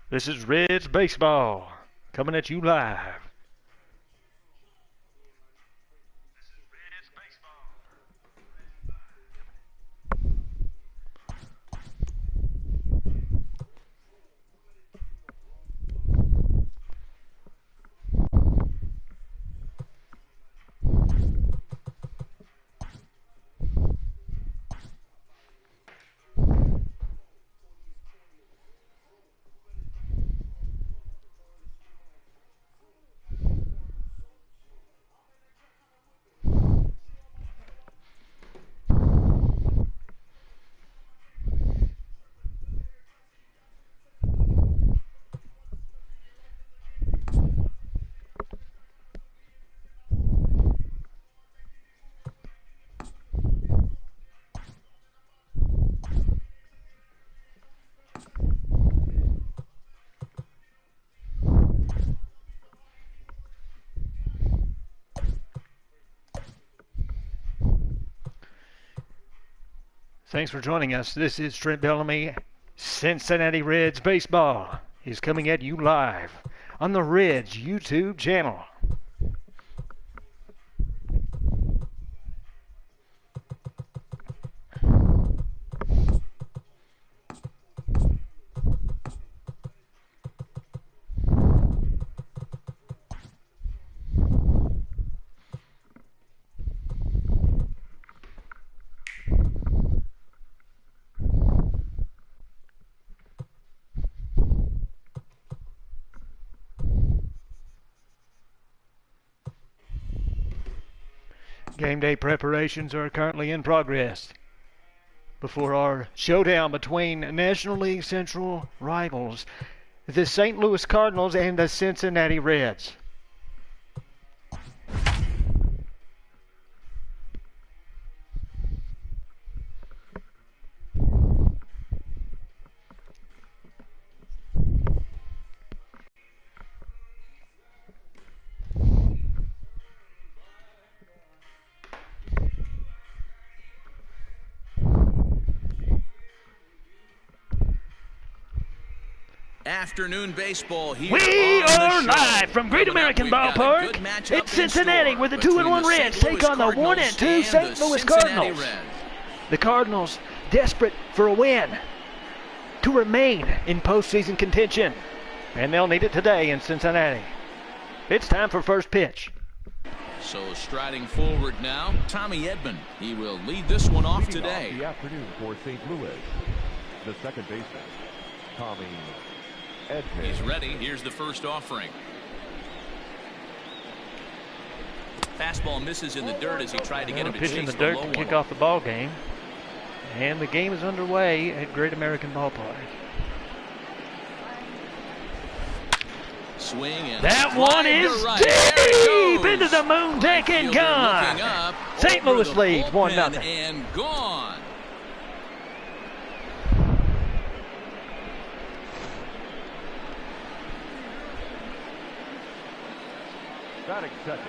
This is Reds Baseball coming at you live. Thanks for joining us. This is Trent Bellamy. Cincinnati Reds Baseball is coming at you live on the Reds YouTube channel. Game day preparations are currently in progress before our showdown between National League Central rivals, the St. Louis Cardinals and the Cincinnati Reds. Afternoon baseball here. We are live from Great American Ballpark. It's Cincinnati where the 2-1 Reds take on the 1-2 St. Louis Cardinals. The Cardinals desperate for a win to remain in postseason contention, and they'll need it today in Cincinnati. It's time for first pitch. So striding forward now, Tommy Edman. He will lead this one off today. The afternoon for St. Louis, the second baseman, Tommy Edman. He's ready. Here's the first offering. Fastball misses in the dirt as he tried to get him to pitch in chase the dirt to low kick one. off the ball game, and the game is underway at Great American Ballpark. Swing and That one is right. deep into the moon deck and Fielder gone. looking up, St. over Louis the leads bullpen 1-0. and gone. Batting second.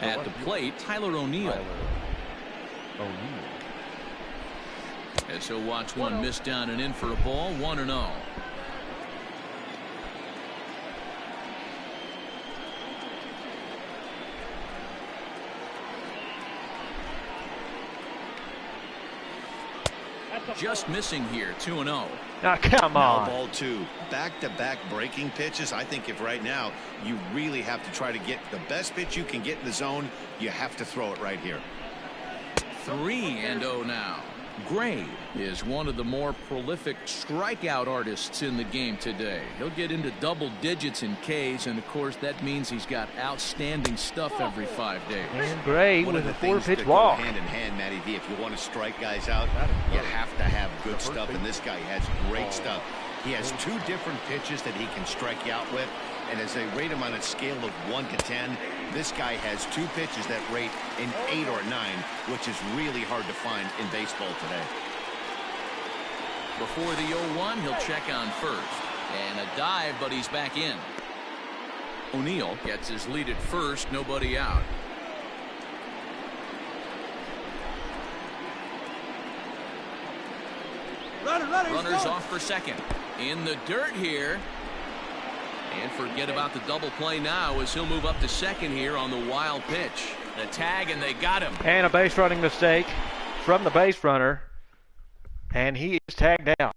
At the plate, Tyler O'Neill. As he'll watch one miss down and in for a ball, 1-0. Just missing here, 2-0. Now, come Now on. ball two. Back-to-back breaking pitches. I think if right now you really have to try to get the best pitch you can get in the zone, you have to throw it right here. 3-0 now. Gray is one of the more prolific strikeout artists in the game today. He'll get into double digits in Ks, and of course that means he's got outstanding stuff every 5 days. And Gray One with of a the things 4-pitch that go walk. hand in hand, Matty V, if you want to strike guys out, you have to have good stuff, and this guy has great stuff. He has two different pitches that he can strike you out with, and as they rate him on a scale of 1 to 10, this guy has two pitches that rate an 8 or 9, which is really hard to find in baseball today. Before the 0-1, he'll check on first. And a dive, but he's back in. O'Neill gets his lead at first, nobody out. Runners off for second. In the dirt here. And forget about the double play now as he'll move up to second here on the wild pitch. The tag, and they got him. And a base running mistake from the base runner. And he is tagged out.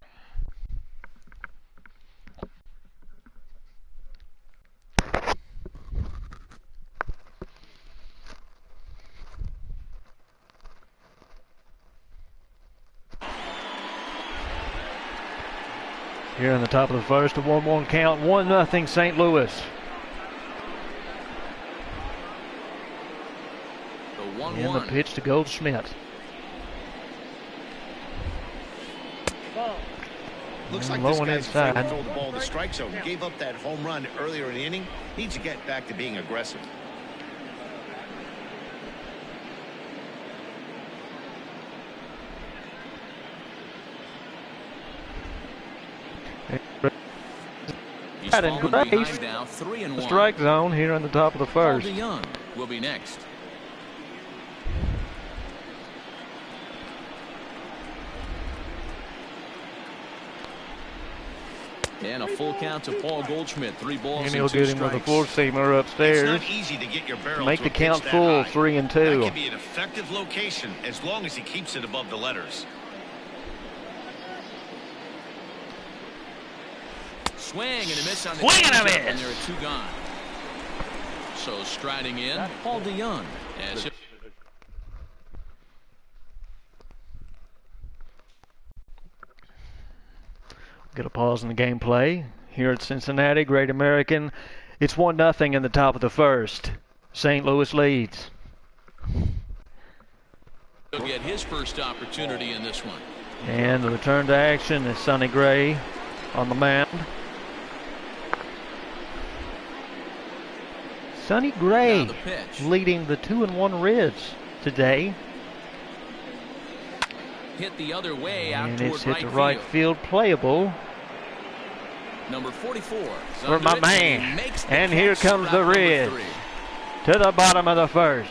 Here in the top of the first, a 1-1 count, 1-0 St. Louis. The 1-1. And the pitch to Goldschmidt. Looks like this guy's afraid to throw the ball in the strike zone. Gave up that home run earlier in the inning. Needs to get back to being aggressive. He's And Grace, now, 3-1. the strike zone here in the top of the first. Paul DeYoung will be next. And a full count to Paul Goldschmidt. 3 balls And he'll and 2 get him with a strikes. 4-seamer upstairs. It's not easy to get your barrel Make to the a pitch count that full, high. 3-2. That can be an effective location as long as he keeps it above the letters. Swing and a miss on the Swing and a changeup, miss. and there are 2 gone. So striding in, Paul DeYoung. As if Get a pause in the gameplay. Here at Cincinnati, Great American. It's 1-0 in the top of the first. St. Louis leads. he'll get his first opportunity in this one. And the return to action is Sonny Gray on the mound. Sonny Gray Now the pitch. leading the 2-1 Reds today. Hit the other way out And toward it's hit right to right field. field, playable Number 44. for my man. And here comes the Reds Reds. to the bottom of the first.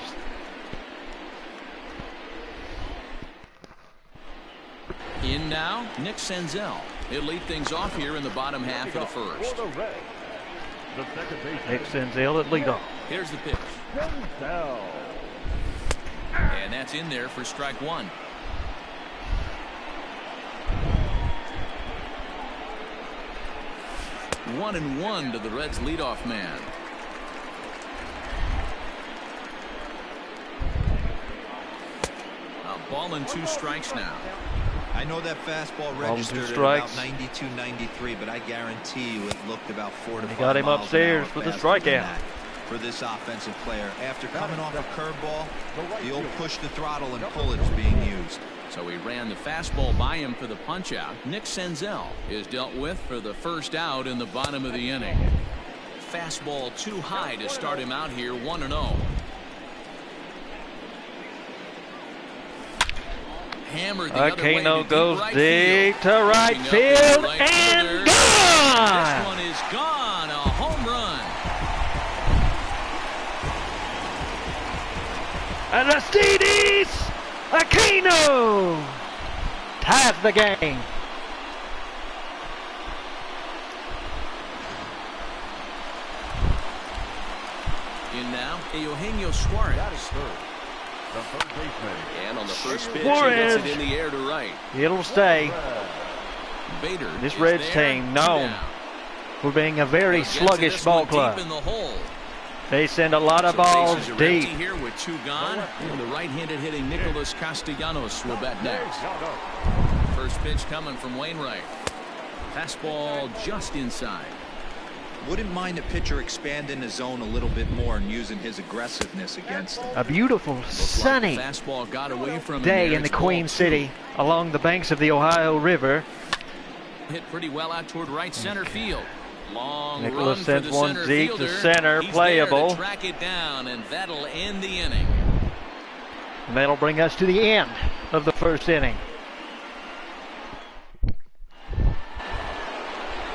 In now, Nick Senzel. He'll lead things off here in the bottom half of the first. For the Reds, the second baseman, Nick Senzel at leadoff. Here's the pitch. Senzel. And that's in there for strike 1. One and one to the Reds leadoff man. A ball and 2 strikes now. I know that fastball Ball and 2 registered at strikes. about 92, 93, but I guarantee you it looked about 4 to 5 got him miles upstairs an hour for the faster than strikeout. that for this offensive player. After coming off a curveball, the old push the throttle and pull it is being used. So he ran the fastball by him for the punch out. Nick Senzel is dealt with for the first out in the bottom of the inning. Fastball too high to start him out here 1-0. Hammered the other way Aquino to goes right deep field. to right Looking up field the right and fielder. gone. This one is gone. A home run. And Aristides Aquino ties the game. In now, Eugenio Suarez. That is third. The third baseman, And on the first pitch, Suarez. he gets it in the air to right. It'll stay. Bader This is Reds there, team 2 known down. for being a very Gets sluggish this ball one club. Deep in the hole. They send a lot of So balls bases are empty deep. here with 2 gone. And the right-handed hitting Nicholas Castellanos will bat next. First pitch coming from Wainwright. Fastball just inside. Wouldn't mind a pitcher expanding the zone a little bit more and using his aggressiveness against them. A beautiful, sunny Fastball got away from him day there. in the It's Queen ball 2. City along the banks of the Ohio River. Hit pretty well out toward right center field. Long Nicholas run sends for the one center deep to fielder. center, He's playable. there to track it down, and that'll end the inning. And that'll bring us to the end of the first inning.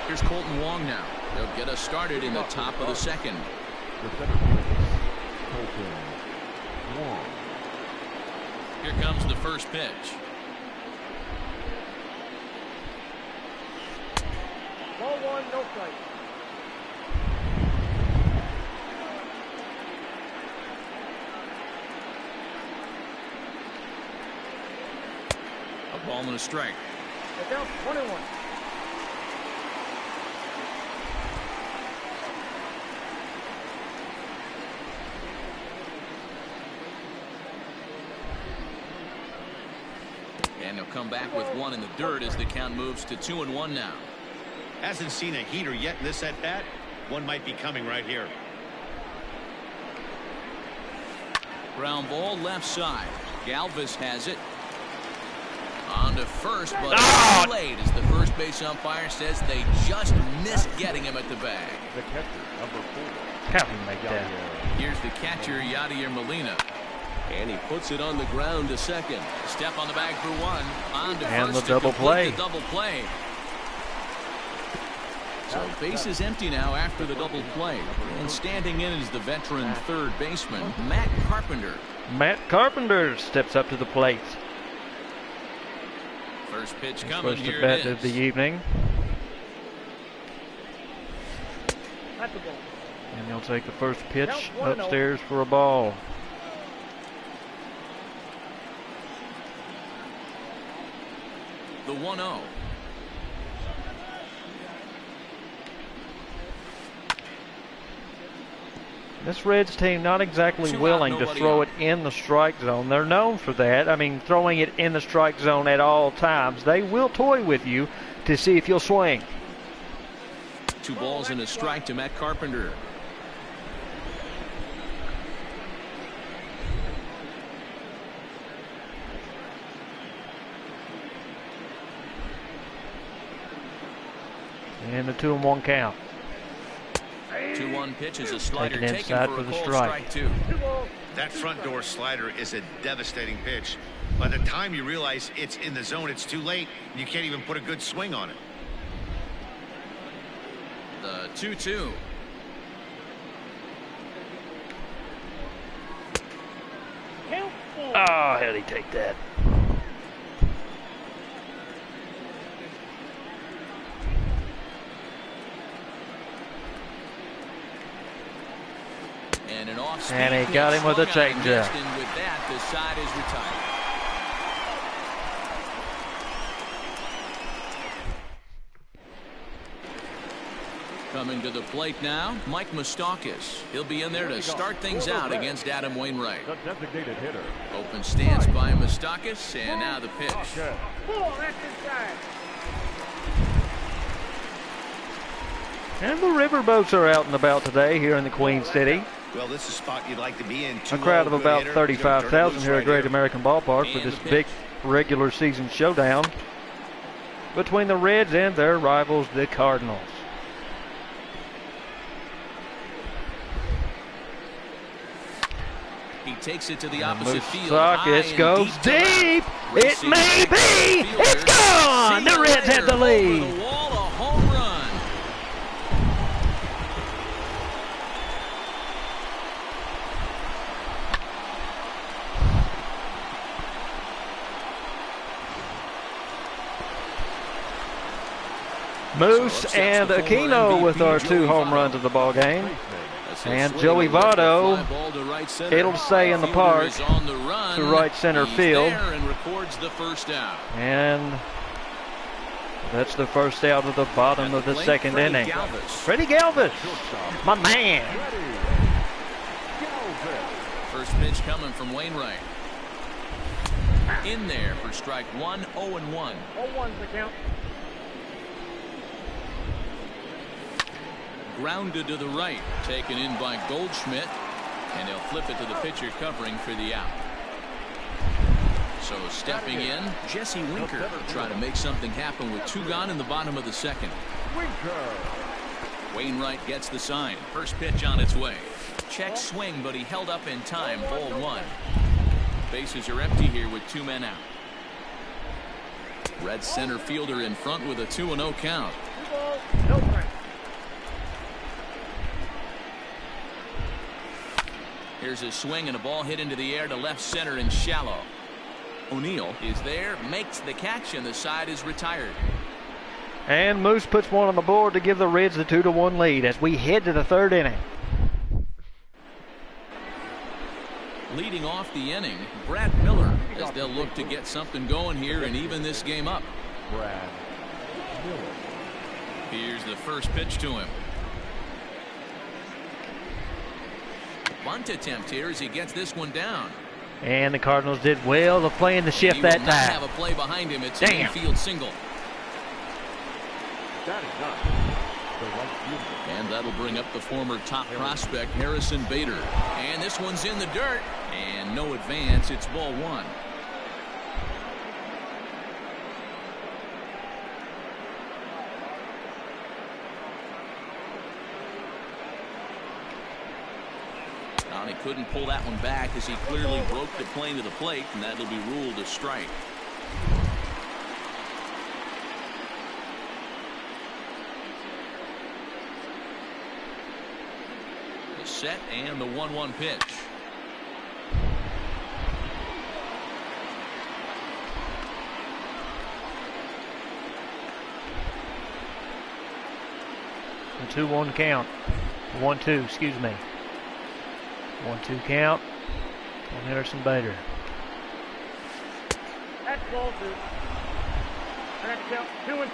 Here's Colton Wong now. They'll get us started in the top of the second. the center fielder, Colton Wong. Here comes the first pitch. Ball and a strike. Down 21. And he'll come back with one in the dirt as the count moves to 2-1 now. Hasn't seen a heater yet in this at bat. One might be coming right here. Ground ball left side. Galvis has it. On to first, but too late as the first base umpire says they just missed getting him at the bag. The catcher, number 4. How can you make that? Here's the catcher, Yadier Molina. And he puts it on the ground to second. Step on the bag for one. On to And first the double play. The double play. So base is empty now after the double play. And standing in is the veteran third baseman, Matt Carpenter. Matt Carpenter steps up to the plate. First pitch His coming. first Here at bat it of the is. evening. And he'll take the first pitch upstairs for a ball. The 1-0. This Reds team not exactly willing to throw it in the strike zone. They're known for that. I mean, throwing it in the strike zone at all times. They will toy with you to see if you'll swing. 2 balls and a strike to Matt Carpenter. And the 2-1 count. 2-1 pitch is a slider Taken taken inside for for a the called strike. strike 2. That front door slider is a devastating pitch. By the time you realize it's in the zone, it's too late. You can't even put a good swing on it. The 2-2. Oh, how'd he take that? And an off speed And he got him with a changeup. And with that, the side is retired. Coming to the plate now, Mike Moustakas. He'll be in there to start things out against Adam Wainwright. The designated hitter. Open stance by Moustakas, and now the pitch. And the riverboats are out and about today here in the Queen City. Well, this is a spot you'd like to be in. A crowd of about 35,000 here at Great American Ballpark for this big regular season showdown between the Reds and their rivals, the Cardinals. He takes it to the opposite field. Moustakas goes deep. It may be. It's gone. The Reds have the lead. Over the wall, a home run. Moose and Aquino with our 2 home runs of the ball game. And Joey Votto, it'll stay in the park to right center field. And that's the first out of the bottom of the second inning. Freddie Galvis, my man. First pitch coming from Wainwright. In there for strike 1, 0-1. 0-1's the count. Grounded to the right, taken in by Goldschmidt, and he'll flip it to the pitcher covering for the out. So stepping in, Jesse Winker trying to make something happen with 2 gone in the bottom of the second. Wainwright gets the sign. First pitch on its way. Check swing, but he held up in time. Ball 1. Bases are empty here with 2 men out. Red center fielder in front with a 2-0 count. Here's a swing and a ball hit into the air to left center and shallow. O'Neill is there, makes the catch, and the side is retired. And Moose puts one on the board to give the Reds the 2-1 lead as we head to the 3rd inning. Leading off the inning, Brad Miller as they'll look to get something going here and even this game up. Brad Miller. Here's the first pitch to him. Bunt attempt here as he gets this one down. And the Cardinals did well of playing the shift He that will not time. have a play behind him. It's Damn. an infield single. Standing up, the right fielder. And that'll bring up the former top prospect Harrison Bader. And this one's in the dirt. And no advance. It's ball one. He couldn't pull that one back as he clearly broke the plane to the plate, and that'll be ruled a strike. The set and the 1-1 pitch. The 2-1 count. 1-2, excuse me. 1-2 count on Harrison Bader. That's ball two. Next count, 2-2.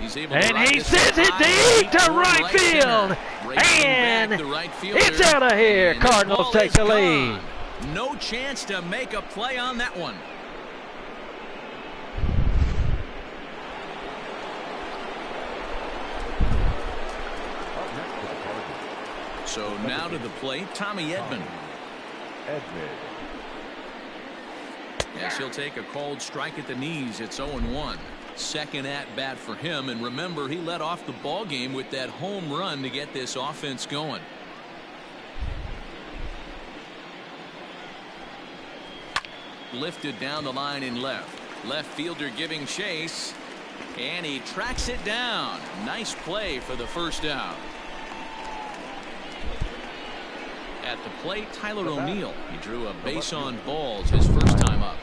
He's able And to ride he this sends one it high deep to toward right field. center. Racing And back the right fielder. it's out of here. And this Cardinals ball take is the lead. gone. No chance to make a play on that one. Up next to the Cardinals. So now to the plate, Tommy Edman. Edman. Yes, he'll take a cold strike at the knees. It's 0-1. Second at bat for him, and remember, he led off the ball game with that home run to get this offense going. Lifted down the line in left. Left fielder giving chase, and he tracks it down. Nice play for the first out. At the plate, Tyler O'Neill. He drew a base on balls his first time up.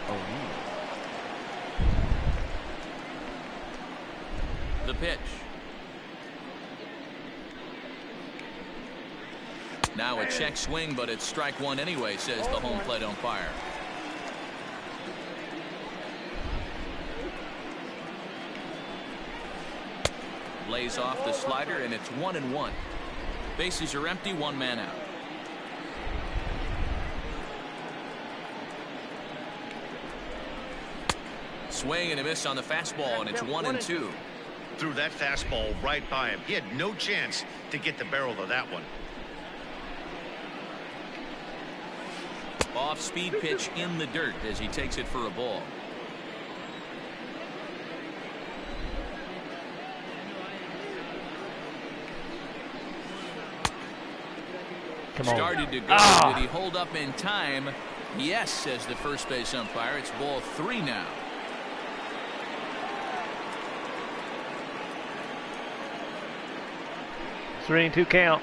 O'Neill. The pitch. Now a check swing, but it's strike one anyway, says the home plate umpire. Lays off the slider, and it's 1-1. Bases are empty, one man out. Swing and a miss on the fastball, and it's 1-2. Threw that fastball right by him. He had no chance to get the barrel of that one. Off speed pitch in the dirt as he takes it for a ball. Come on. Started to go. Ah. Did he hold up in time? Yes, says the first base umpire. It's ball 3 now. 3-2 count.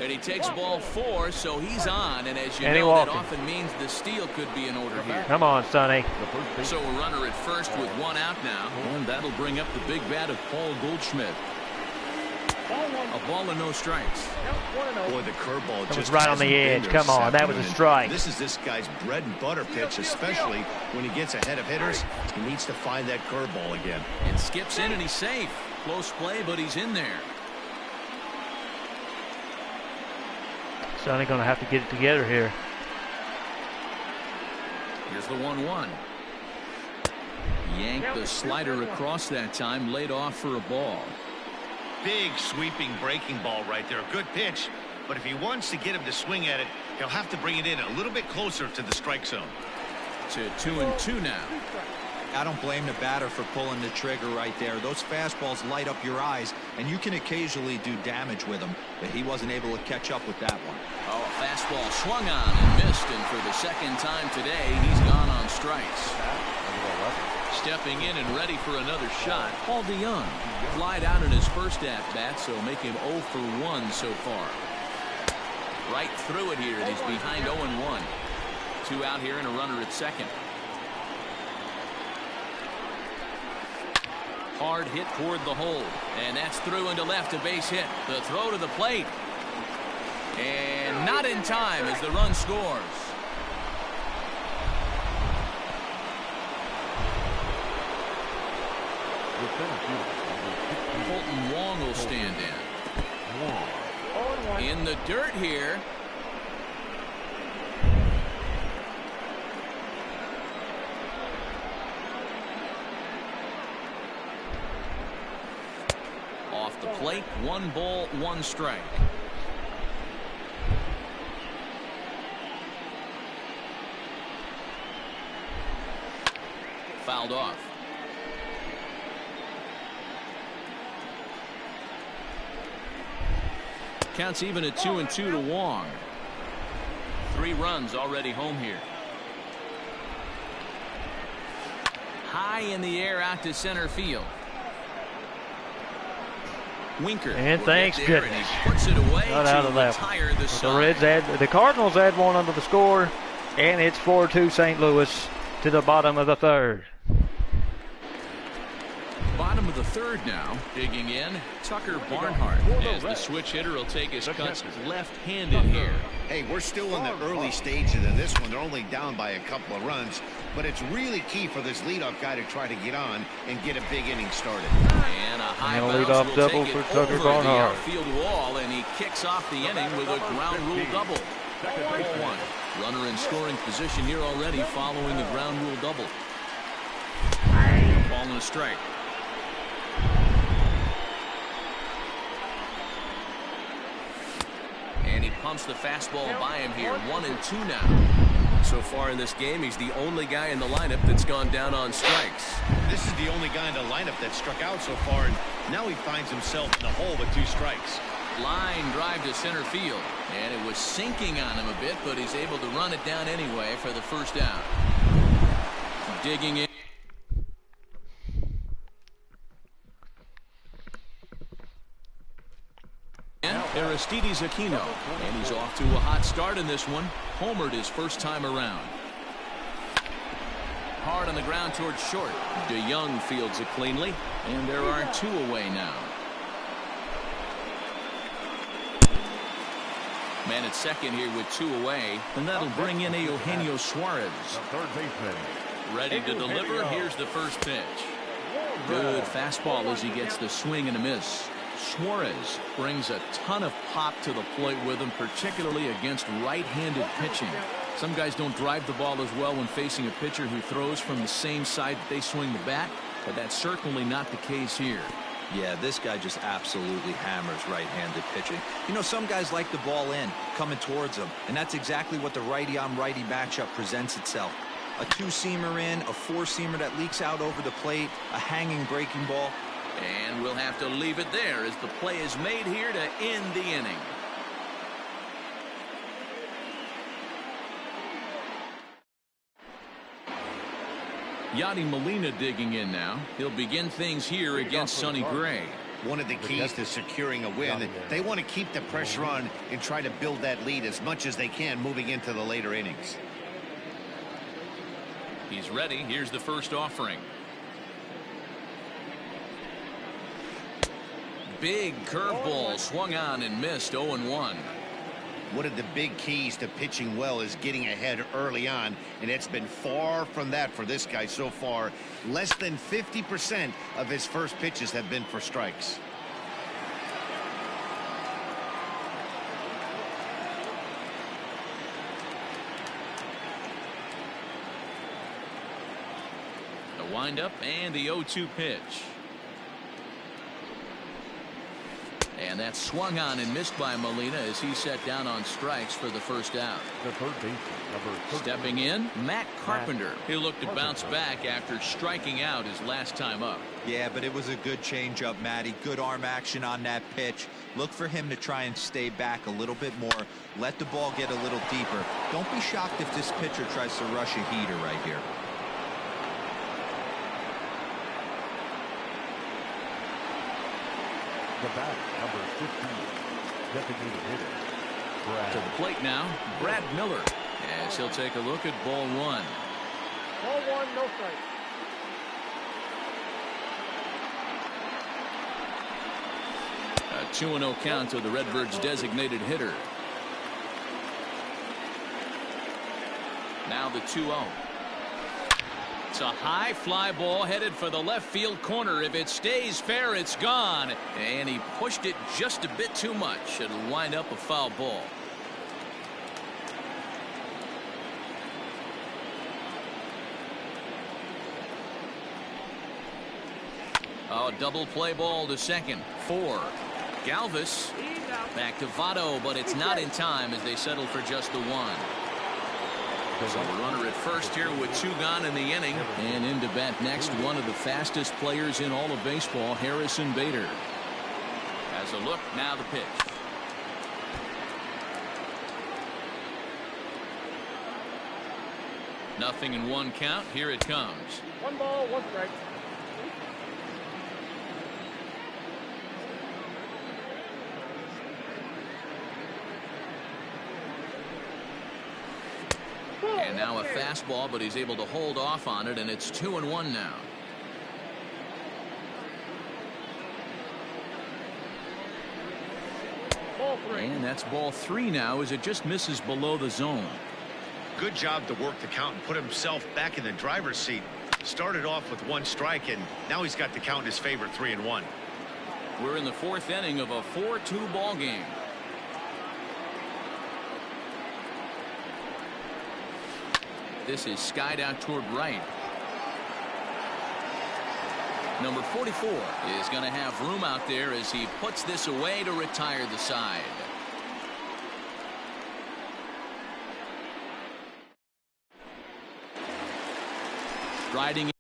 And he takes ball 4, so he's on. And as you And he know, that walking. often means the steal could be in order here. Come on, Sonny. The first base. So a runner at first with 1 out now. And that'll bring up the big bat of Paul Goldschmidt. A ball and no strikes. Boy, the curveball That was just right on hasn't the been edge. there Come this on, that was a afternoon. strike. This is this guy's bread and butter pitch, especially when he gets ahead of hitters. He needs to find that curveball again. And skips in and he's safe. Close play, but he's in there. Sonny gonna have to get it together here. Here's the 1-1. Yanked the slider across that time, laid off for a ball. Big sweeping breaking ball right there. A good pitch, but if he wants to get him to swing at it, he'll have to bring it in a little bit closer to the strike zone. To 2-2 now. I don't blame the batter for pulling the trigger right there. Those fastballs light up your eyes, and you can occasionally do damage with them, but he wasn't able to catch up with that one. Oh, a fastball swung on and missed, and for the second time today, he's gone on strikes. Stepping in and ready for another shot, Paul DeYoung. Flied out in his first at-bat, so make him 0 for 1 so far. Right through it here, and he's behind 0-1. 2 out here and a runner at second. Hard hit toward the hole. And that's through into left, a base hit. The throw to the plate. And not in time as the run scores. Colton Wong will stand in. In the dirt here. Off the plate, 1 ball, 1 strike. Fouled off. Counts even at 2-2 to Wong. 3 runs already home here. High in the air out to center field. Winker. And thanks goodness. And he puts it away Not to out of that retire one. the side. The Cardinals add 1 under the score, and it's 4-2 St. Louis to the bottom of the 3rd. Bottom of the 3rd now. Digging in, Tucker Barnhart, as the switch hitter will take his cuts left-handed here. Hey, we're still in the early stages of this one. They're only down by a couple of runs, but it's really key for this leadoff guy to try to get on and get a big inning started. And a high bounce leadoff will double take for it Tucker over Barnhart. the outfield wall, and he kicks off the inning with a ground rule double. Ball 1. Runner in scoring position here already following the ground rule double. Ball and a strike. And he pumps the fastball by him here. 1-2 now. So far in this game, he's the only guy in the lineup that's gone down on strikes. This is the only guy in the lineup that struck out so far, and now he finds himself in the hole with 2 strikes. Line drive to center field, and it was sinking on him a bit, but he's able to run it down anyway for the first down. Digging in. Aristides Aquino, and he's off to a hot start in this one. Homered his first time around. Hard on the ground towards short. DeYoung fields it cleanly, and there are 2 away now. Man at second here with 2 away, and that'll bring in Eugenio Suarez. Third baseman. Ready to deliver. Here's the first pitch. Good fastball as he gets the swing and a miss. Suarez brings a ton of pop to the plate with him, particularly against right-handed pitching. Some guys don't drive the ball as well when facing a pitcher who throws from the same side that they swing the bat, but that's certainly not the case here. Yeah, this guy just absolutely hammers right-handed pitching. You know, some guys like the ball in, coming towards them, and that's exactly what the righty-on-righty matchup presents itself. A 2-seamer in, a 4-seamer that leaks out over the plate, a hanging breaking ball. And we'll have to leave it there as the play is made here to end the inning. Yadi Molina digging in now. He'll begin things here against Sonny Gray. One of the keys to securing a win, they want to keep the pressure on and try to build that lead as much as they can moving into the later innings. He's ready. Here's the first offering. Big curveball swung on and missed. 0-1. One of the big keys to pitching well is getting ahead early on, and it's been far from that for this guy so far. Less than 50% of his first pitches have been for strikes. The windup and the 0-2 pitch. And that swung on and missed by Molina as he set down on strikes for the first out. The third baseman, number 13. Stepping in, Matt Carpenter. He looked to bounce back after striking out his last time up. Yeah, but it was a good changeup, Matty. Good arm action on that pitch. Look for him to try and stay back a little bit more. Let the ball get a little deeper. Don't be shocked if this pitcher tries to rush a heater right here. The bat, number 15. Designated hitter. Brad. To the plate now, Brad Miller. As he'll take a look at ball 1. Ball 1, no strike. 2-0 count to the Redbirds' designated hitter. Now the 2-0. It's a high fly ball headed for the left field corner. If it stays fair, it's gone. And he pushed it just a bit too much. It'll wind up a foul ball. Oh, double play ball to second. 4. Galvis back to Votto, but it's not in time as they settle for just the 1. So the runner at first here with 2 gone in the inning. And in to bat next, one of the fastest players in all of baseball, Harrison Bader. Has a look, now the pitch. Nothing in 1 count. Here it comes. 1 ball, 1 strike. And now a fastball, but he's able to hold off on it, and it's 2-1 now. Ball 3. And that's ball 3 now as it just misses below the zone. Good job to work the count and put himself back in the driver's seat. Started off with 1 strike, and now he's got the count in his favor, 3-1. We're in the 4th inning of a 4-2 ball game. This is skied out toward right. Number 44 is going to have room out there as he puts this away to retire the side. Striding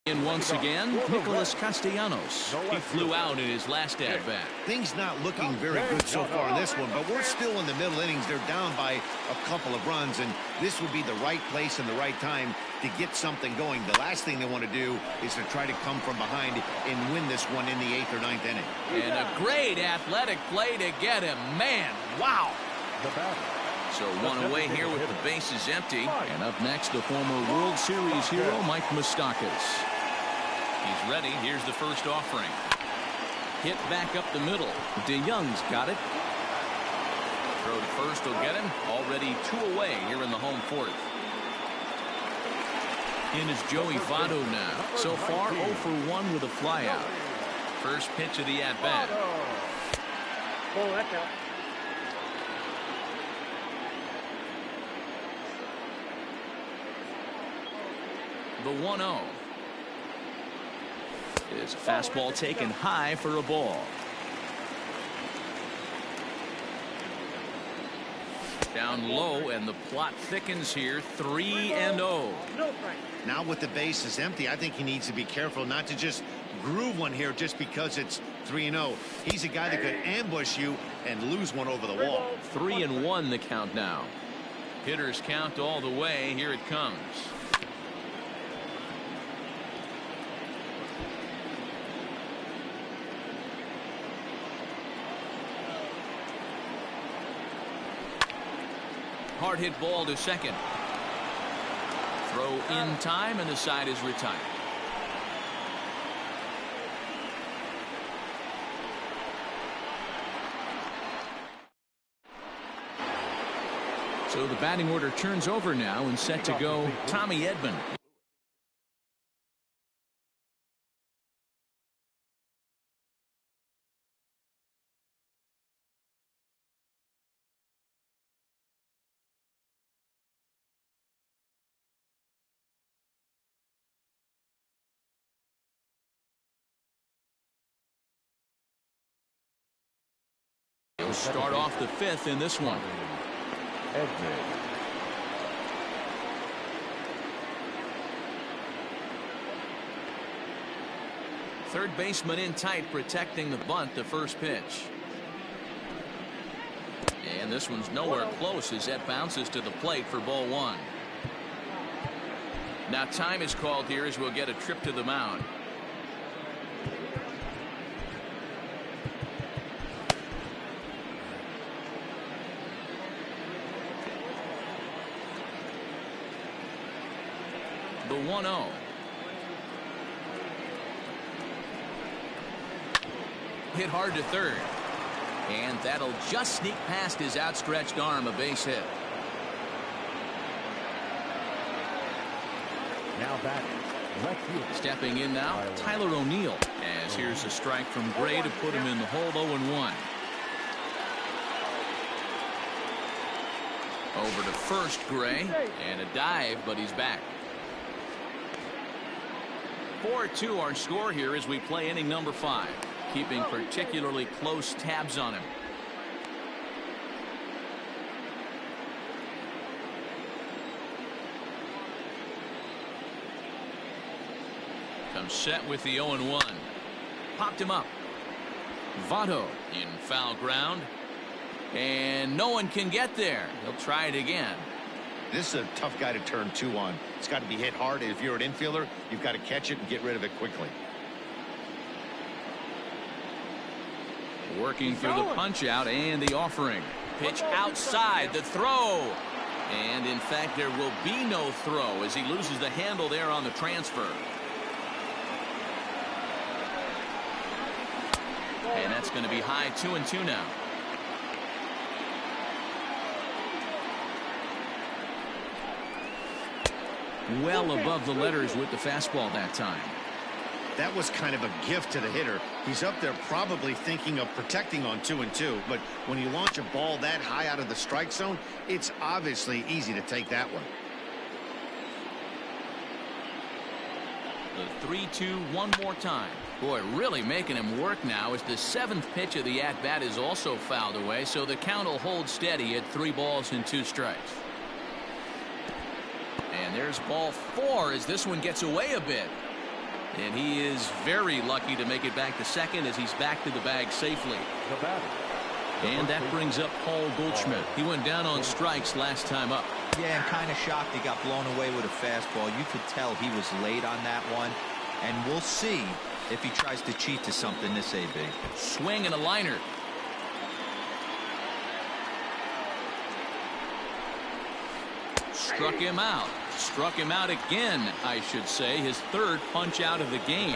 in once again, Nicholas Castellanos. He flew out in his last at-bat. Things not looking very good so far in this one, but we're still in the middle innings. They're down by a couple of runs, and this would be the right place and the right time to get something going. The last thing they want to do is to try to come from behind and win this one in the 8th or 9th inning. And a great athletic play to get him. Man, wow. So 1 away here with the bases empty. And up next, the former World Series hero, Mike Moustakas. He's ready. Here's the first offering. Hit back up the middle. DeYoung's got it. Throw to first will get him. Already 2 away here in the home 4th. In is Joey Votto now. So far 0 for 1 with a flyout. First pitch of the at-bat. Oh, that's out. The 1-0. Is a fastball taken high for a ball. Down low, and the plot thickens here. 3-0. No strike. Now with the bases empty, I think he needs to be careful not to just groove one here just because it's 3-0. He's a guy that could ambush you and lose one over the wall. 3-1 the count now. Hitters count all the way. Here it comes. Hard hit ball to second. Throw in time, and the side is retired. So the batting order turns over now, and set to go Tommy Edman. He'll start off the 5th in this one. Third baseman in tight, protecting the bunt. The first pitch. And this one's nowhere close as that bounces to the plate for ball 1. Now time is called here as we'll get a trip to the mound. The 1-0. Hit hard to third. And that'll just sneak past his outstretched arm, a base hit. Now back, left field. Stepping in now, Tyler O'Neill. As here's a strike from Gray to put him in the hole, 0-1. Over to first, Gray, and a dive, but he's back. 4-2 our score here as we play inning number 5. Keeping particularly close tabs on him. Comes set with the 0-1. Popped him up. Votto in foul ground. And no one can get there. He'll try it again. This is a tough guy to turn 2 on. It's got to be hit hard. If you're an infielder, you've got to catch it and get rid of it quickly. Working through the punch out and the offering. Pitch outside, the throw. And in fact, there will be no throw as he loses the handle there on the transfer. And that's going to be high, 2-2 now. Well above the letters with the fastball that time. That was kind of a gift to the hitter. He's up there probably thinking of protecting on 2-2, but when you launch a ball that high out of the strike zone, it's obviously easy to take that one. The 3-2 one more time. Boy, really making him work now as the 7th pitch of the at-bat is also fouled away, so the count will hold steady at 3 balls and 2 strikes. And there's ball 4 as this one gets away a bit. And he is very lucky to make it back to second as he's back to the bag safely. And that brings up Paul Goldschmidt. He went down on strikes last time up. Yeah, I'm kind of shocked he got blown away with a fastball. You could tell he was late on that one. And we'll see if he tries to cheat to something this AB. Swing and a liner. Struck him out. Struck him out again, I should say. His 3rd punch out of the game.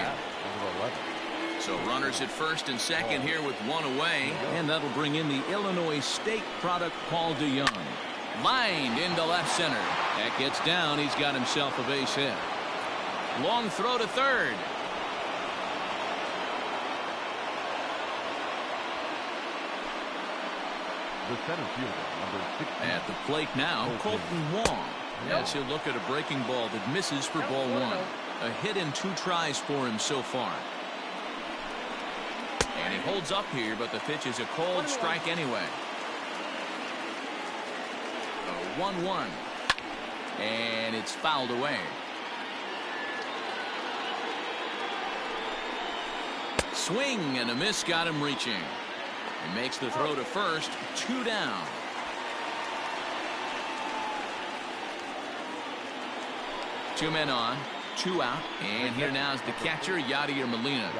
So runners at first and second here with 1 away. And that'll bring in the Illinois State product, Paul DeYoung. Lined into left center. That gets down. He's got himself a base hit. Long throw to third. The center fielder, number 16. At the plate now, Colton Wong. As he'll look at a breaking ball that misses for ball 1. A hit in 2 tries for him so far. And he holds up here, but the pitch is a cold strike anyway. A 1-1. And it's fouled away. Swing and a miss got him reaching. He makes the throw to first. 2 down. Two men on, 2 out, and here now is the catcher, Yadier Molina.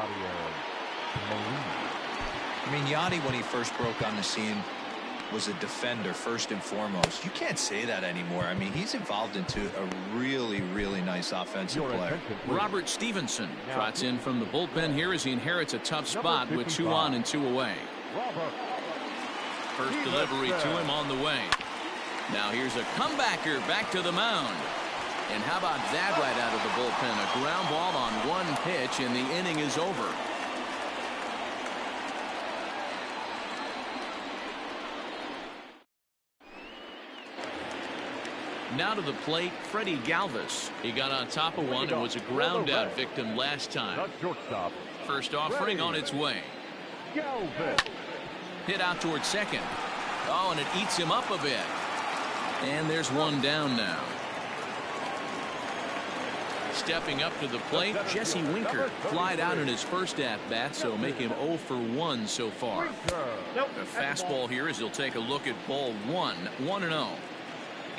I mean, Yadi, when he first broke on the scene, was a defender first and foremost. You can't say that anymore. I mean, he's evolved into a really, really nice offensive player. Robert Stevenson trots in from the bullpen here as he inherits a tough spot with 2 on and 2 away. First delivery to him on the way. Now here's a comebacker back to the mound. And how about that right out of the bullpen? A ground ball on 1 pitch, and the inning is over. Now to the plate, Freddie Galvis. He got on top of one and was a ground out victim last time. First offering on its way. Hit out towards second. Oh, and it eats him up a bit. And there's 1 down now. Stepping up to the plate, Jesse Winker flied out in his first at-bat, so make him 0 for 1 so far. A fastball here as he'll take a look at ball 1, 1-0.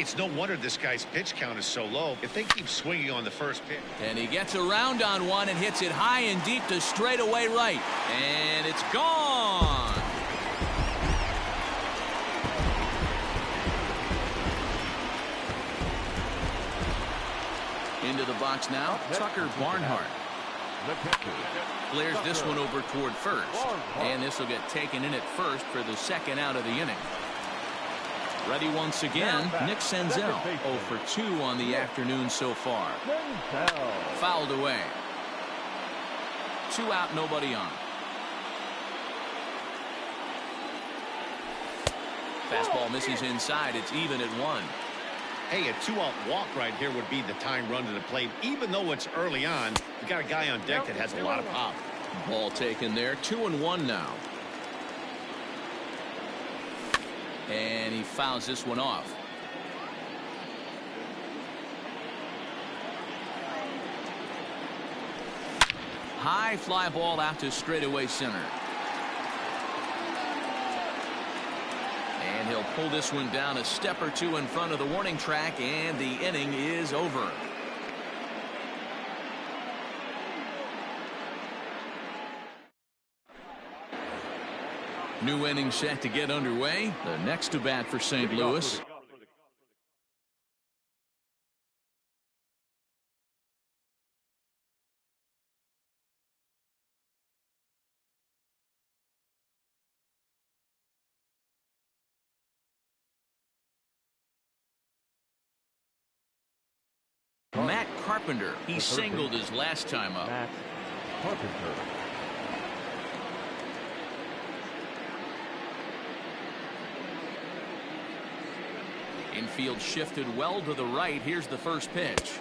It's no wonder this guy's pitch count is so low. If they keep swinging on the first pitch. And he gets around on one and hits it high and deep to straightaway right. And it's gone. Into the box now, Tucker Barnhart. Flares this one over toward first. And this will get taken in at first for the second out of the inning. Ready once again, Nick Senzel. 0 for 2 on the afternoon so far. Fouled away. 2 out, nobody on. Fastball misses inside. It's even at 1. Hey, a 2-out walk right here would be the time run to the plate. Even though it's early on, you got a guy on deck that has a lot of pop. Ball taken there. 2-1 now. And he fouls this one off. High fly ball out to straightaway center. And he'll pull this one down a step or 2 in front of the warning track, and the inning is over. New inning set to get underway. The next to bat for St. Louis. Matt Carpenter. He singled his last time up. Matt Carpenter. Infield shifted well to the right. Here's the first pitch.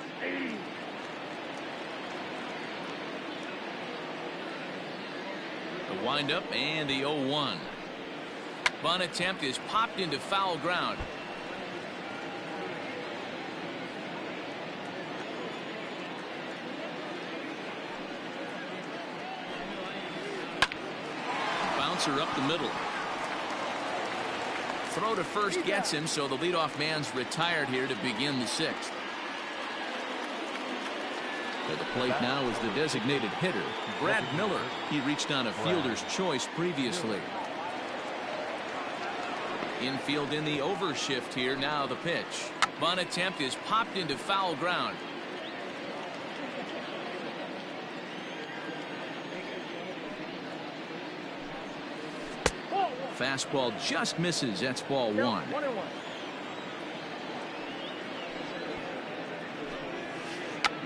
The windup and the 0-1. Bunt attempt is popped into foul ground. Bouncer up the middle. Throw to first gets him, so the leadoff man's retired here to begin the 6th. At the plate now is the designated hitter, Brad Miller. He reached on a fielder's choice previously. Infield in the overshift here. Now the pitch. Bunt attempt is popped into foul ground. Fastball just misses. That's ball 1.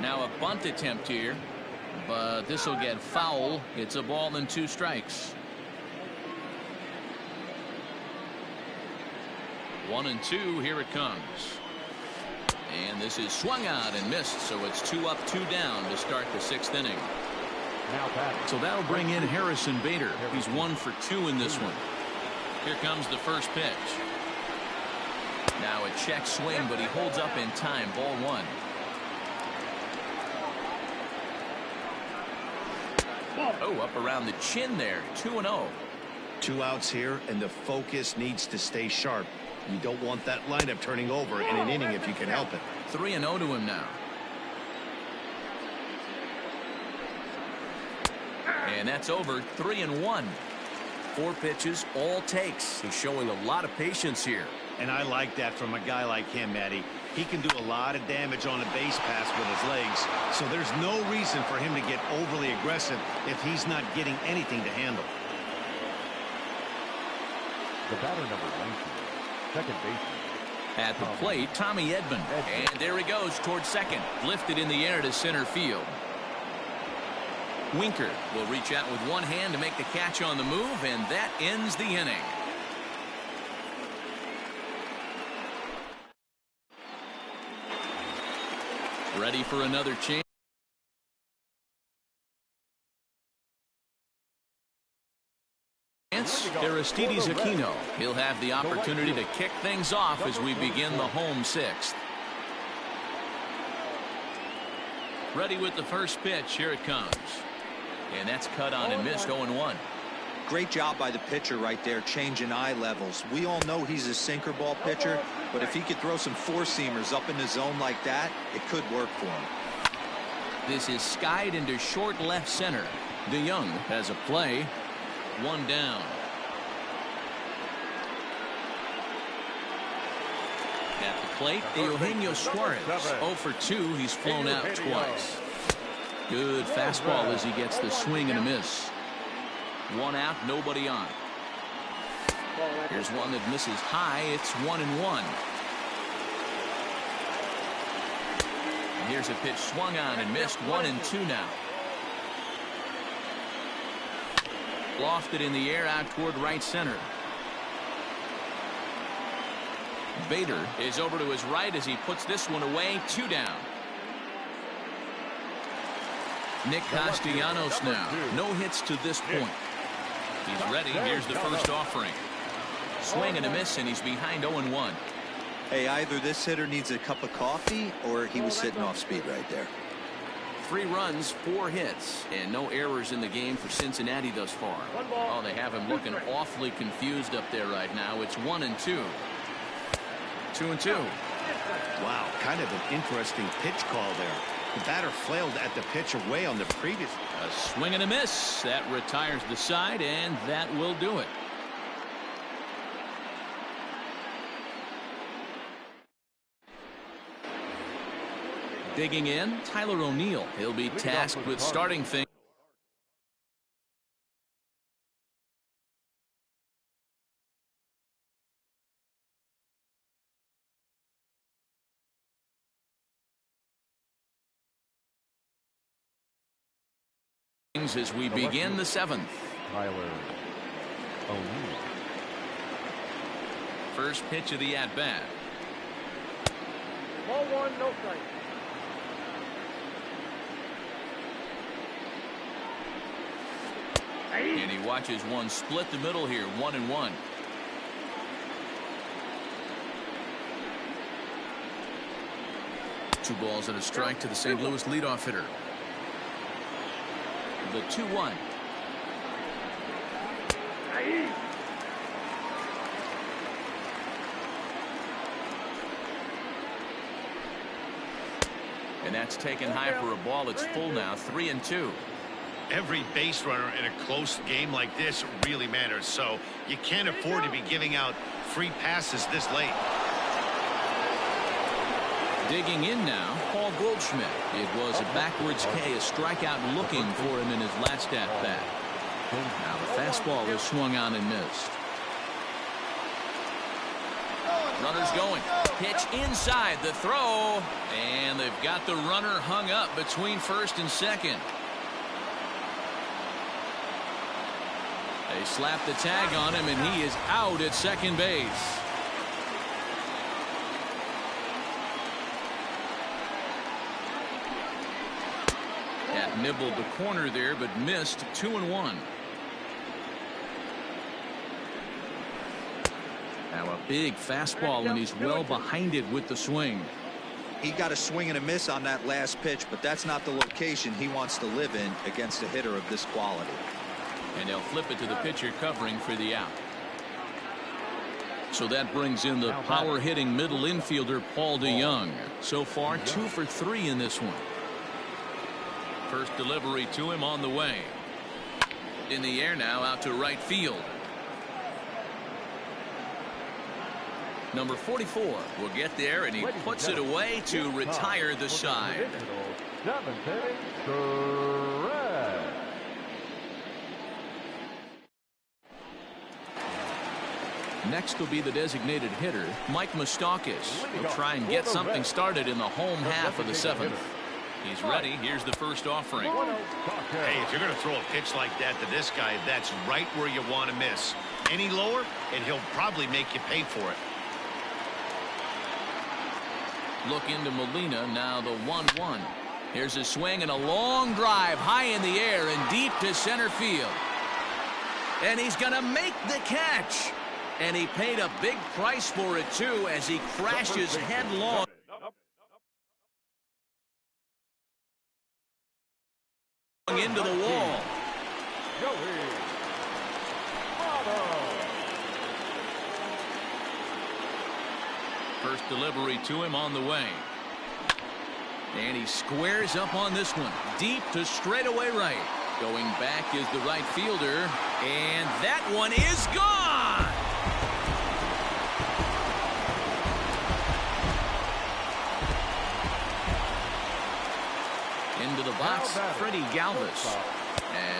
Now a bunt attempt here, but this will get foul. It's a ball and 2 strikes. 1-2. Here it comes. And this is swung out and missed, so it's 2 up, 2 down to start the 6th inning. So that'll bring in Harrison Bader. He's 1 for 2 in this one. Here comes the first pitch. Now a check swing, but he holds up in time. Ball 1. Oh, up around the chin there. 2-0. 2 outs here, and the focus needs to stay sharp. You don't want that lineup turning over in an inning if you can help it. 3-0 to him now. And that's over. 3-1. 4 pitches, all takes. He's showing a lot of patience here. And I like that from a guy like him, Matty. He can do a lot of damage on a base pass with his legs, so there's no reason for him to get overly aggressive if he's not getting anything to handle. The batter number 19, second baseman. At the plate, Tommy Edman. And there he goes towards second. Lifted in the air to center field. Winker will reach out with one hand to make the catch on the move, and that ends the inning. Ready for another chance. Aristides Aquino. He'll have the opportunity to kick things off as we begin the home 6th. Ready with the first pitch. Here it comes. And that's cut on and missed. 0-1. Great job by the pitcher right there, changing eye levels. We all know he's a sinker ball pitcher, but if he could throw some four-seamers up in the zone like that, it could work for him. This is skied into short left center. DeYoung has a play. One down. At the plate, Eugenio Suarez. 0 for 2. He's flown out twice. Good fastball as he gets the swing and a miss. One out, nobody on. Here's one that misses high. It's 1-1. And here's a pitch swung on and missed. 1-2 now. Lofted in the air out toward right center. Bader is over to his right as he puts this one away. 2 down. Nick Castellanos now. No hits to this point. He's ready. Here's the first offering. Swing and a miss, and he's behind 0-1. Hey, either this hitter needs a cup of coffee or he was sitting off speed right there. 3 runs, 4 hits, and no errors in the game for Cincinnati thus far. Oh, they have him looking awfully confused up there right now. It's 1-2. 2-2. Wow, kind of an interesting pitch call there. The batter flailed at the pitch away on the previous. A swing and a miss. That retires the side, and that will do it. Digging in, Tyler O'Neill. He'll be tasked with starting things. As we begin the 7th. Tyler O'Neill. First pitch of the at-bat. Ball 1, no strike. And he watches one split the middle here. 1-1. Two balls and a strike to the St. Louis leadoff hitter. The 2-1. And that's taken high for a ball. It's full now. 3-2. Every base runner in a close game like this really matters, so you can't afford to be giving out free passes this late. Digging in now, Paul Goldschmidt. It was a backwards K, a strikeout looking for him in his last at-bat. Now the fastball is swung on and missed. Runners going. Pitch inside the throw. And they've got the runner hung up between first and second. They slap the tag on him, and he is out at second base. That nibbled the corner there, but missed. 2-1. Now a big fastball, and he's well behind it with the swing. He got a swing and a miss on that last pitch, but that's not the location he wants to live in against a hitter of this quality. And they'll flip it to the pitcher covering for the out. So that brings in the power-hitting middle infielder Paul DeYoung. So far, 2 for 3 in this one. First delivery to him on the way. In the air now, out to right field. Number 44 will get there, and he puts it away to retire the side. Next will be the designated hitter, Mike Moustakas. He'll try and get something started in the home half of the 7th. He's ready. Here's the first offering. Hey, if you're going to throw a pitch like that to this guy, that's right where you want to miss. Any lower, and he'll probably make you pay for it. Look into Molina, now the 1-1. Here's a swing and a long drive high in the air and deep to center field. And he's going to make the catch. And he paid a big price for it, too, as he crashes headlong into the wall. First delivery to him on the way. And he squares up on this one. Deep to straightaway right. Going back is the right fielder. And that one is gone. Into the box, Freddie Galvis.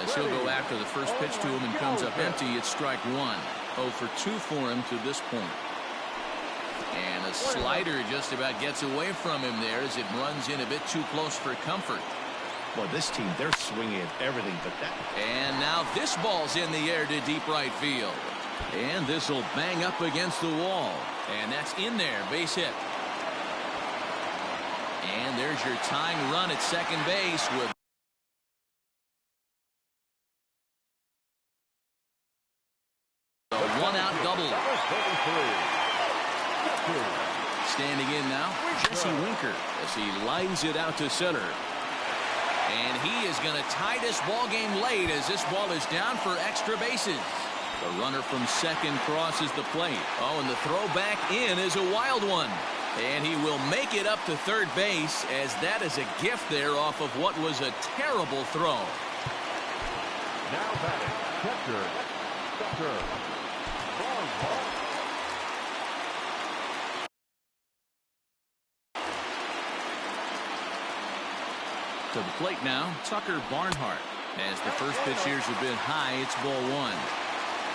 As he'll go after the first pitch to him and comes up empty, it's strike one. 0 for 2 for him to this point. And a slider just about gets away from him there as it runs in a bit too close for comfort. Well, this team, they're swinging at everything but that. And now this ball's in the air to deep right field. And this will bang up against the wall. And that's in there, base hit. And there's your tying run at second base with a one-out double. Standing in now, Jesse Winker as he lines it out to center. And he is going to tie this ball game late as this ball is down for extra bases. The runner from second crosses the plate. Oh, and the throw back in is a wild one. And he will make it up to third base as that is a gift there off of what was a terrible throw. Now batting, catcher, Tucker Barnhart. To the plate now, Tucker Barnhart. As the first pitch here's a bit high, it's ball one.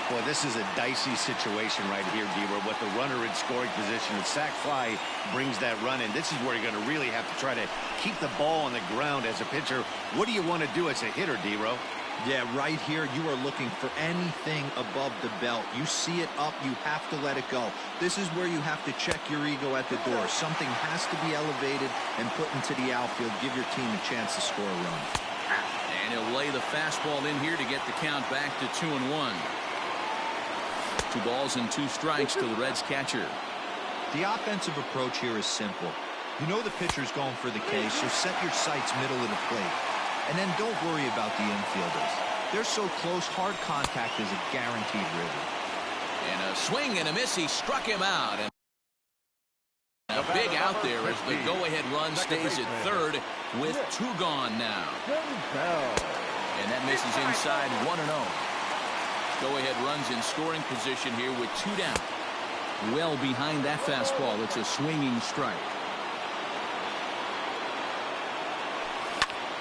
Boy, this is a dicey situation right here, D-Row. With the runner in scoring position, the sac fly brings that run in. This is where you're going to really have to try to keep the ball on the ground as a pitcher. What do you want to do as a hitter, D-Row? Yeah, right here, you are looking for anything above the belt. You see it up, you have to let it go. This is where you have to check your ego at the door. Something has to be elevated and put into the outfield. Give your team a chance to score a run. And he'll lay the fastball in here to get the count back to 2-1. 2 balls and 2 strikes to the Reds catcher. The offensive approach here is simple. You know the pitcher's going for the K, so set your sights middle of the plate. And then don't worry about the infielders. They're so close, hard contact is a guaranteed river. And a swing and a miss, he struck him out. And a big out there as the go-ahead run stays at third with 2 gone now. And that misses inside 1-0. Go-ahead runs in scoring position here with 2 down. Well behind that fastball. It's a swinging strike.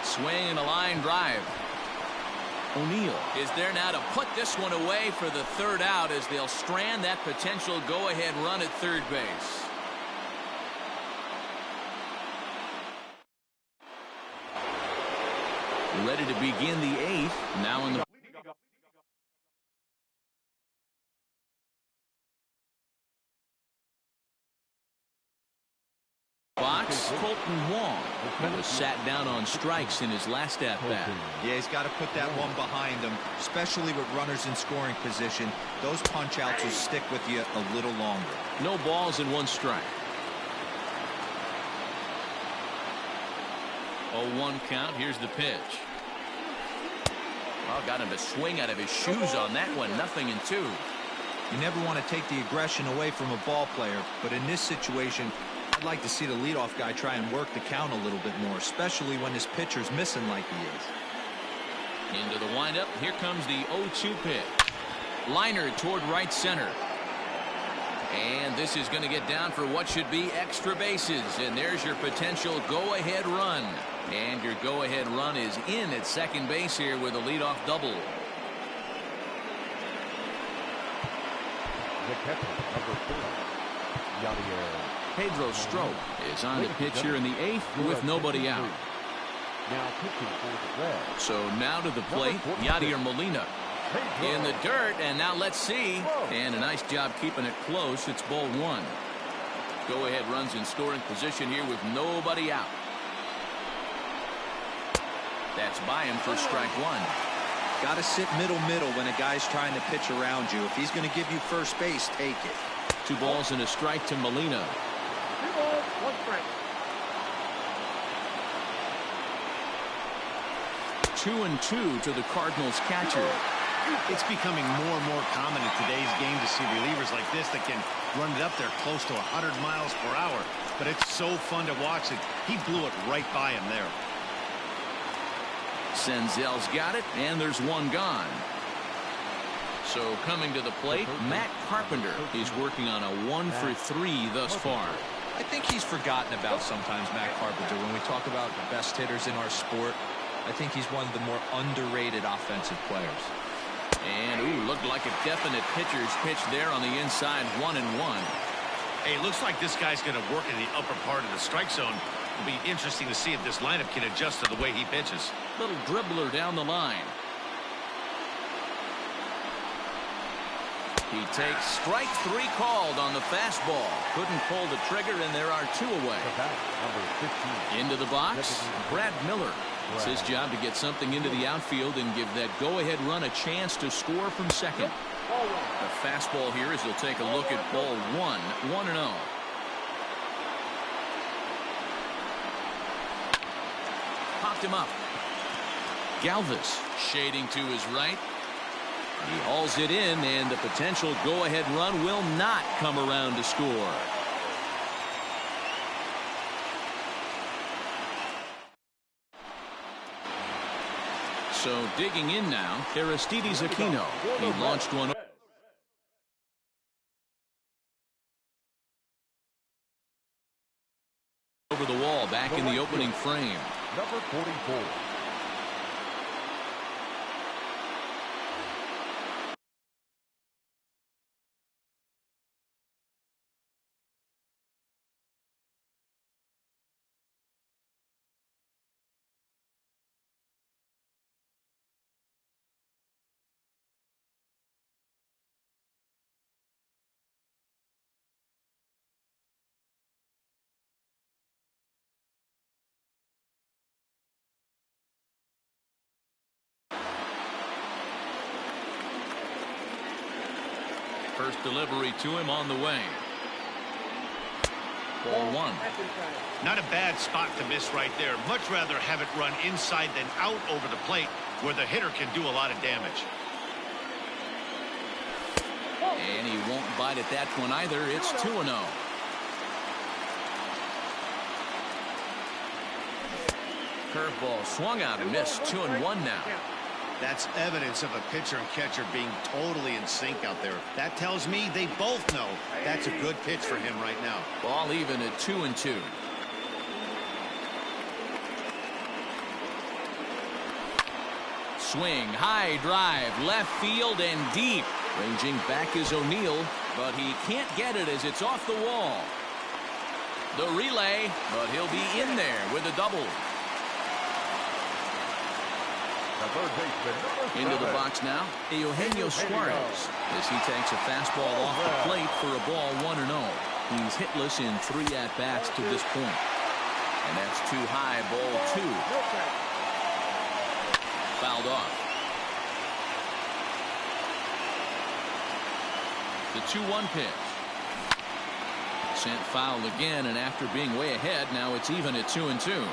Swing and a line drive. O'Neill is there now to put this one away for the 3rd out as they'll strand that potential go-ahead run at third base. Ready to begin the 8th. Now in the box, Colton Wong was sat down on strikes in his last at-bat. Yeah, he's got to put that one behind him, especially with runners in scoring position. Those punch-outs will stick with you a little longer. No balls and 1 strike. 0-1 count. Here's the pitch. Well, got him to swing out of his shoes on that one. 0-2. You never want to take the aggression away from a ball player, but in this situation, I'd like to see the leadoff guy try and work the count a little bit more, especially when his pitcher's missing like he is. Into the windup. Here comes the 0-2 pitch. Liner toward right center. And this is going to get down for what should be extra bases. And there's your potential go-ahead run. And your go-ahead run is in at second base here with a leadoff double. The catcher, number 4, Yadier. Pedro Strop is on the pitch here in the 8th with nobody out. Now pitching for the Reds. So now to the plate, Yadier Molina in the dirt, and now let's see. And a nice job keeping it close. It's ball 1. Go-ahead runs in scoring position here with nobody out. That's by him for strike 1. Got to sit middle when a guy's trying to pitch around you. If he's going to give you first base, take it. 2 balls and a strike to Molina. 2 balls, 1 strike. 2-2 to the Cardinals catcher. It's becoming more and more common in today's game to see relievers like this that can run it up there close to 100 miles per hour. But it's so fun to watch it. He blew it right by him there. Senzel's got it, and there's one gone. So coming to the plate, Matt Carpenter. He's working on a 1-for-3 thus far. I think he's forgotten about sometimes, Matt Carpenter. When we talk about the best hitters in our sport, I think he's one of the more underrated offensive players. And, looked like a definite pitcher's pitch there on the inside, 1-1. Hey, it looks like this guy's going to work in the upper part of the strike zone. It'll be interesting to see if this lineup can adjust to the way he pitches. Little dribbler down the line. He takes strike 3 called on the fastball. Couldn't pull the trigger, and there are 2 away. Into the box, Brad Miller. It's his job to get something into the outfield and give that go-ahead run a chance to score from second. The fastball here as he'll take a look at ball 1, 1-0. Popped him up. Galvis shading to his right. He hauls it in, and the potential go-ahead run will not come around to score. So digging in now, Aristides Aquino. He launched one over the wall back in the opening frame. Number 44. First delivery to him on the way. Ball 1. Not a bad spot to miss right there. Much rather have it run inside than out over the plate where the hitter can do a lot of damage. And he won't bite at that one either. It's 2-0. Curveball swung out and missed. 2-1 now. That's evidence of a pitcher and catcher being totally in sync out there. That tells me they both know that's a good pitch for him right now. Ball even at 2-2. Swing, high drive, left field and deep. Ranging back is O'Neill, but he can't get it as it's off the wall. The relay, but he'll be in there with a double. Into the box now, Eugenio Suarez, as he takes a fastball off the plate for a ball 1-0. He's hitless in 3 at-bats to this point. And that's too high, ball 2. Fouled off. The 2-1 pitch. Sent foul again, and after being way ahead, now it's even at 2-2.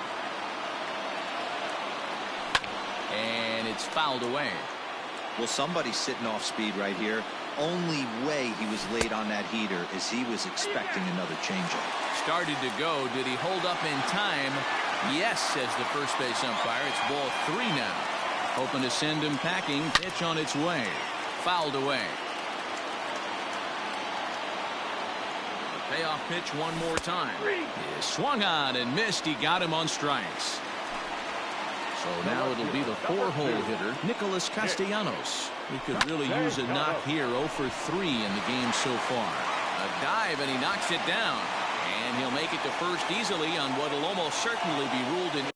And it's fouled away. Well, somebody's sitting off speed right here. Only way he was late on that heater is he was expecting another changeup. Started to go. Did he hold up in time? Yes, says the first base umpire. It's ball 3 now. Hoping to send him packing. Pitch on its way. Fouled away. The payoff pitch one more time. He swung on and missed. He got him on strikes. So now it'll be the 4-hole hitter, Nicholas Castellanos. He could really use a knock here. 0 for 3 in the game so far. A dive, and he knocks it down. And he'll make it to first easily on what will almost certainly be ruled an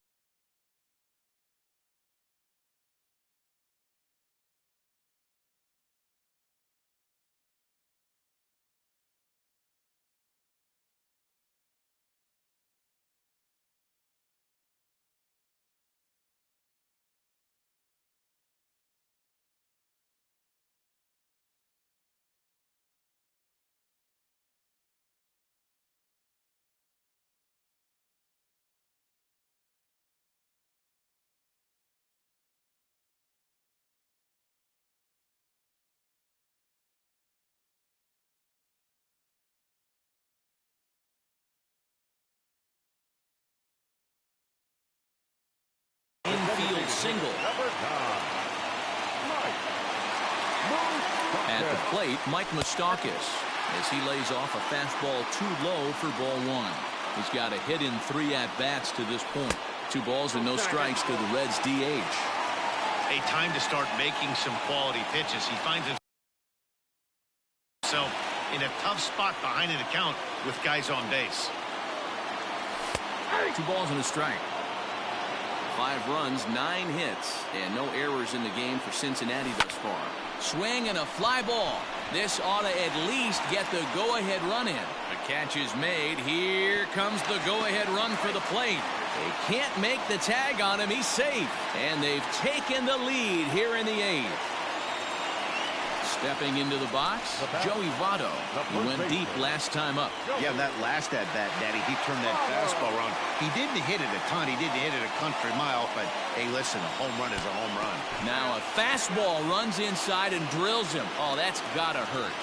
single. At the plate, Mike Moustakas, as he lays off a fastball too low for ball one. He's got a hit in 3 at-bats to this point. 2 balls and no strikes to the Reds' DH. A time to start making some quality pitches. He finds himself in a tough spot behind an account with guys on base. 2 balls and a strike. 5 runs, 9 hits, and no errors in the game for Cincinnati thus far. Swing and a fly ball. This ought to at least get the go-ahead run in. The catch is made. Here comes the go-ahead run for the plate. They can't make the tag on him. He's safe. And they've taken the lead here in the 8th. Stepping into the box, Joey Votto. He went deep last time up. Yeah, that last at-bat, Daddy, he turned that fastball around. He didn't hit it a ton. He didn't hit it a country mile, but, hey, listen, a home run is a home run. Now a fastball runs inside and drills him. Oh, that's got to hurt.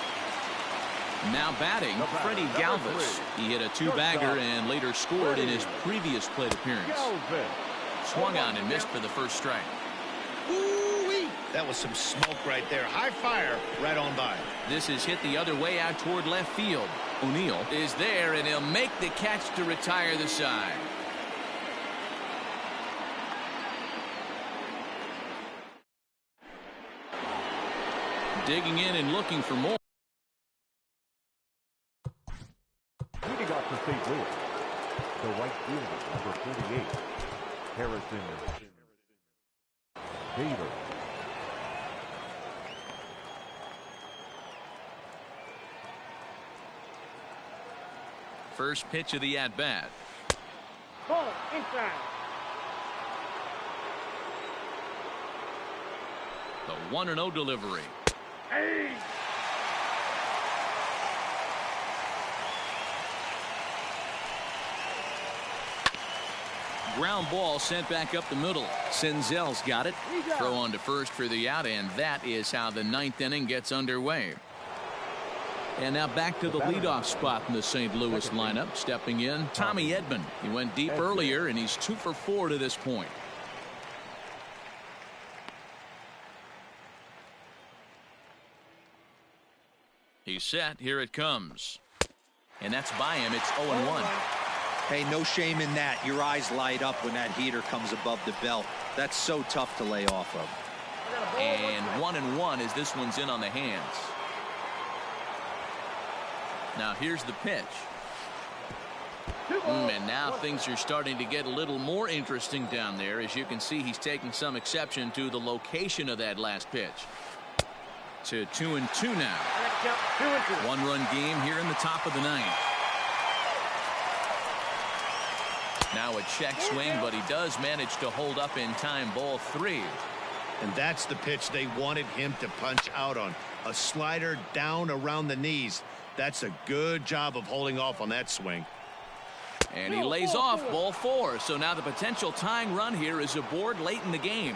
Now batting, Freddie Galvis. He hit a 2-bagger and later scored in his previous plate appearance. Swung on and missed for the first strike. Ooh-wee. That was some smoke right there. High fire right on by. This is hit the other way out toward left field. O'Neill is there, and he'll make the catch to retire the side. Digging in and looking for more. Leading off to St. Louis, the right fielder, number 48, Harrison Bader. First pitch of the at-bat. Ball inside. The 1-0 delivery. Hey. Ground ball sent back up the middle. Senzel's got it. Throw on to first for the out, and that is how the 9th inning gets underway. And now back to the leadoff spot in the St. Louis lineup. Stepping in, Tommy Edman. He went deep earlier, and he's 2 for 4 to this point. He's set. Here it comes. And that's by him. It's 0-1. Hey, no shame in that. Your eyes light up when that heater comes above the belt. That's so tough to lay off of. And 1-1 as this one's in on the hands. Now here's the pitch. And now things are starting to get a little more interesting down there. As you can see, he's taking some exception to the location of that last pitch. To 2-2 now. 1-run game here in the top of the 9th. Now a check swing, but he does manage to hold up in time. Ball 3. And that's the pitch they wanted him to punch out on. A slider down around the knees. That's a good job of holding off on that swing. And he lays off. Ball 4. So now the potential tying run here is aboard late in the game.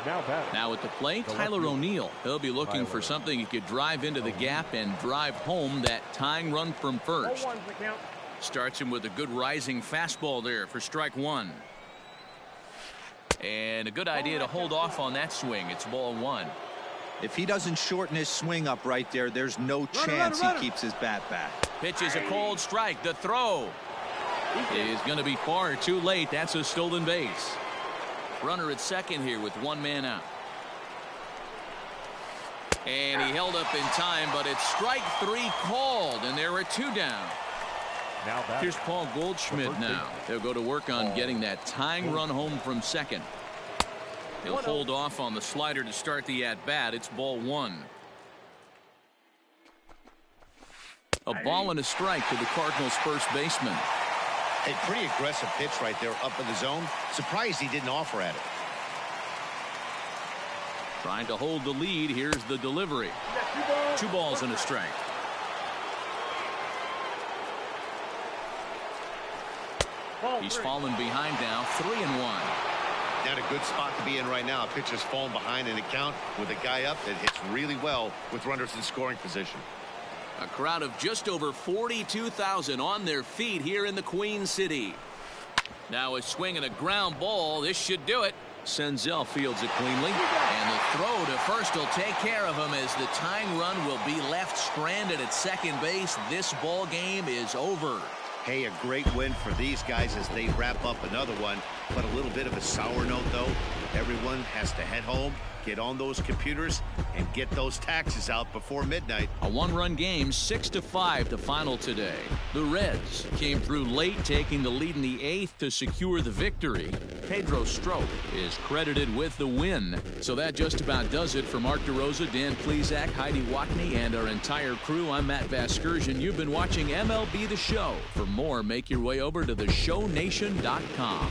Now at the plate, Tyler O'Neill. He'll be looking for something he could drive into the gap and drive home that tying run from first. Starts him with a good rising fastball there for strike 1. And a good idea to hold off on that swing. It's ball 1. If he doesn't shorten his swing up right there, there's no chance he keeps his bat back. Pitch is a cold strike. The throw is going to be far too late. That's a stolen base. Runner at second here with 1 man out. And he held up in time, but it's strike 3 called, and there are 2 down. Here's Paul Goldschmidt now. They'll go to work on getting that tying run home from second. He'll hold off on the slider to start the at-bat. It's ball 1. A ball and a strike to the Cardinals' first baseman. A pretty aggressive pitch right there up in the zone. Surprised he didn't offer at it. Trying to hold the lead. Here's the delivery. 2 balls and a strike. He's fallen behind now. 3-1. Not a good spot to be in right now. A pitcher's fallen behind in the count with a guy up that hits really well with runners in scoring position. A crowd of just over 42,000 on their feet here in the Queen City. Now a swing and a ground ball. This should do it. Senzel fields it cleanly. And the throw to first will take care of him as the tying run will be left stranded at second base. This ball game is over. Hey, a great win for these guys as they wrap up another one. But a little bit of a sour note, though. Everyone has to head home, get on those computers, and get those taxes out before midnight. A one-run game, 6-5 the final today. The Reds came through late, taking the lead in the 8th to secure the victory. Pedro Strop is credited with the win. So that just about does it for Mark DeRosa, Dan Plesac, Heidi Watney, and our entire crew. I'm Matt Vasgersian. You've been watching MLB The Show. For more, make your way over to theshownation.com.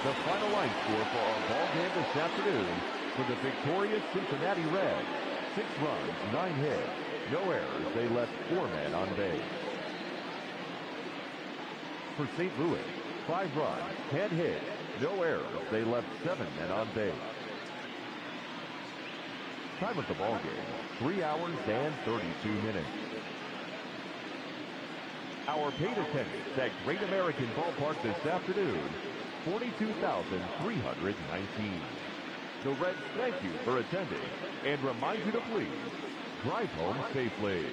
The final line score for our ball game this afternoon for the victorious Cincinnati Reds. 6 runs, 9 hits, no errors. They left 4 men on base. For St. Louis, 5 runs, 10 hits, no errors. They left 7 men on base. Time of the ball game, 3 hours and 32 minutes. Our paid attendance at Great American Ballpark this afternoon, 42,319. The Reds thank you for attending and remind you to please drive home safely.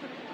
Johnson.